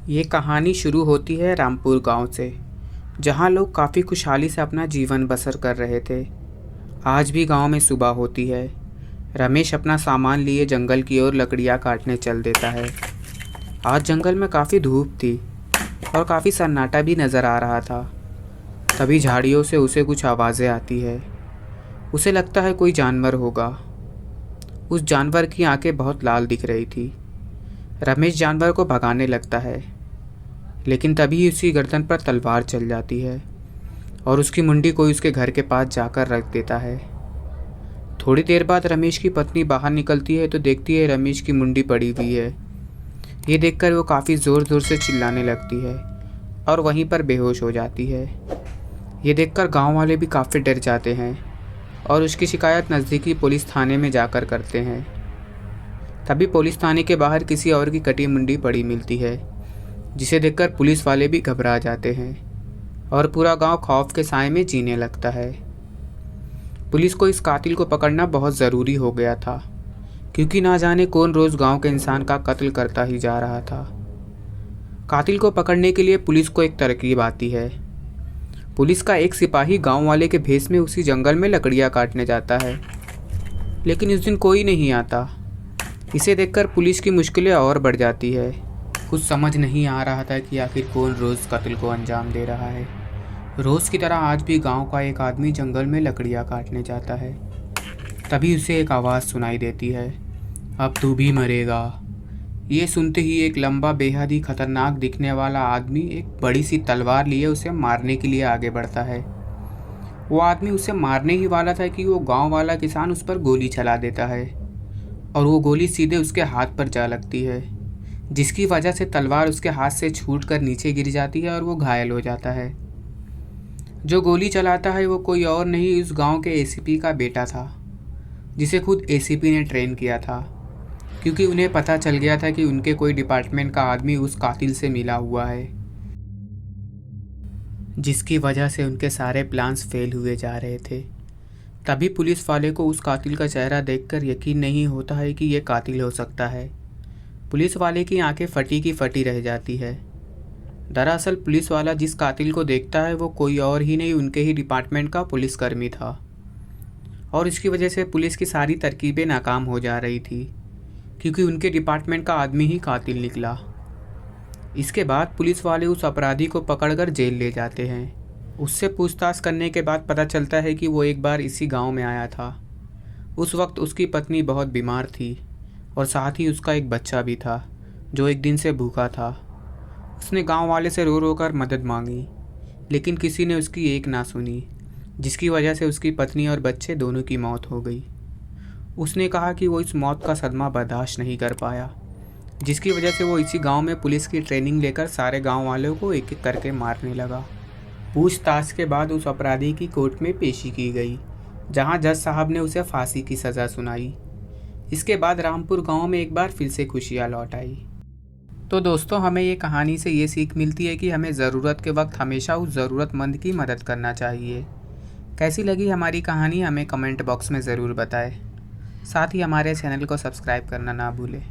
ये कहानी शुरू होती है रामपुर गांव से, जहां लोग काफ़ी खुशहाली से अपना जीवन बसर कर रहे थे। आज भी गांव में सुबह होती है। रमेश अपना सामान लिए जंगल की ओर लकड़ियां काटने चल देता है। आज जंगल में काफ़ी धूप थी और काफ़ी सन्नाटा भी नज़र आ रहा था। तभी झाड़ियों से उसे कुछ आवाज़ें आती है। उसे लगता है कोई जानवर होगा। उस जानवर की आंखें बहुत लाल दिख रही थी। रमेश जानवर को भगाने लगता है, लेकिन तभी उसकी गर्दन पर तलवार चल जाती है और उसकी मुंडी कोई उसके घर के पास जाकर रख देता है। थोड़ी देर बाद रमेश की पत्नी बाहर निकलती है तो देखती है रमेश की मुंडी पड़ी हुई है। ये देखकर वो काफ़ी ज़ोर ज़ोर से चिल्लाने लगती है और वहीं पर बेहोश हो जाती है। ये देखकर गांव वाले भी काफ़ी डर जाते हैं और उसकी शिकायत नज़दीकी पुलिस थाने में जाकर करते हैं। तभी पुलिस थाने के बाहर किसी और की कटी मुंडी पड़ी मिलती है, जिसे देखकर पुलिस वाले भी घबरा जाते हैं और पूरा गांव खौफ के साए में जीने लगता है। पुलिस को इस कातिल को पकड़ना बहुत ज़रूरी हो गया था, क्योंकि ना जाने कौन रोज़ गांव के इंसान का कत्ल करता ही जा रहा था। कातिल को पकड़ने के लिए पुलिस को एक तरकीब आती है। पुलिस का एक सिपाही गांव वाले के भेष में उसी जंगल में लकड़ियां काटने जाता है, लेकिन उस दिन कोई नहीं आता। इसे देखकर पुलिस की मुश्किलें और बढ़ जाती है। कुछ समझ नहीं आ रहा था कि आखिर कौन रोज़ कत्ल को अंजाम दे रहा है। रोज़ की तरह आज भी गांव का एक आदमी जंगल में लकड़ियां काटने जाता है। तभी उसे एक आवाज़ सुनाई देती है, अब तू भी मरेगा। ये सुनते ही एक लंबा बेहद ही खतरनाक दिखने वाला आदमी एक बड़ी सी तलवार लिए उसे मारने के लिए आगे बढ़ता है। वो आदमी उसे मारने ही वाला था कि वो गांव वाला किसान उस पर गोली चला देता है और वो गोली सीधे उसके हाथ पर जा लगती है, जिसकी वजह से तलवार उसके हाथ से छूटकर नीचे गिर जाती है और वो घायल हो जाता है। जो गोली चलाता है वो कोई और नहीं, उस गांव के एसीपी का बेटा था, जिसे खुद एसीपी ने ट्रेन किया था, क्योंकि उन्हें पता चल गया था कि उनके कोई डिपार्टमेंट का आदमी उस कातिल से मिला हुआ है, जिसकी वजह से उनके सारे प्लान्स फेल हुए जा रहे थे। तभी पुलिस वाले को उस कातिल का चेहरा देखकर यकीन नहीं होता है कि ये कातिल हो सकता है। पुलिस वाले की आंखें फटी की फटी रह जाती है। दरअसल पुलिस वाला जिस कातिल को देखता है वो कोई और ही नहीं, उनके ही डिपार्टमेंट का पुलिसकर्मी था, और इसकी वजह से पुलिस की सारी तरकीबें नाकाम हो जा रही थी, क्योंकि उनके डिपार्टमेंट का आदमी ही कातिल निकला। इसके बाद पुलिस वाले उस अपराधी को पकड़कर जेल ले जाते हैं। उससे पूछताछ करने के बाद पता चलता है कि वो एक बार इसी गांव में आया था। उस वक्त उसकी पत्नी बहुत बीमार थी और साथ ही उसका एक बच्चा भी था, जो एक दिन से भूखा था। उसने गांव वाले से रो रो कर मदद मांगी, लेकिन किसी ने उसकी एक ना सुनी, जिसकी वजह से उसकी पत्नी और बच्चे दोनों की मौत हो गई। उसने कहा कि वो इस मौत का सदमा बर्दाश्त नहीं कर पाया, जिसकी वजह से वो इसी गांव में पुलिस की ट्रेनिंग लेकर सारे गांव वालों को एक एक करके मारने लगा। पूछताछ के बाद उस अपराधी की कोर्ट में पेशी की गई, जहां जज साहब ने उसे फांसी की सज़ा सुनाई। इसके बाद रामपुर गांव में एक बार फिर से खुशियाँ लौट आई। तो दोस्तों, हमें ये कहानी से ये सीख मिलती है कि हमें ज़रूरत के वक्त हमेशा उस ज़रूरतमंद की मदद करना चाहिए। कैसी लगी हमारी कहानी हमें कमेंट बॉक्स में ज़रूर बताएं। साथ ही हमारे चैनल को सब्सक्राइब करना ना भूलें।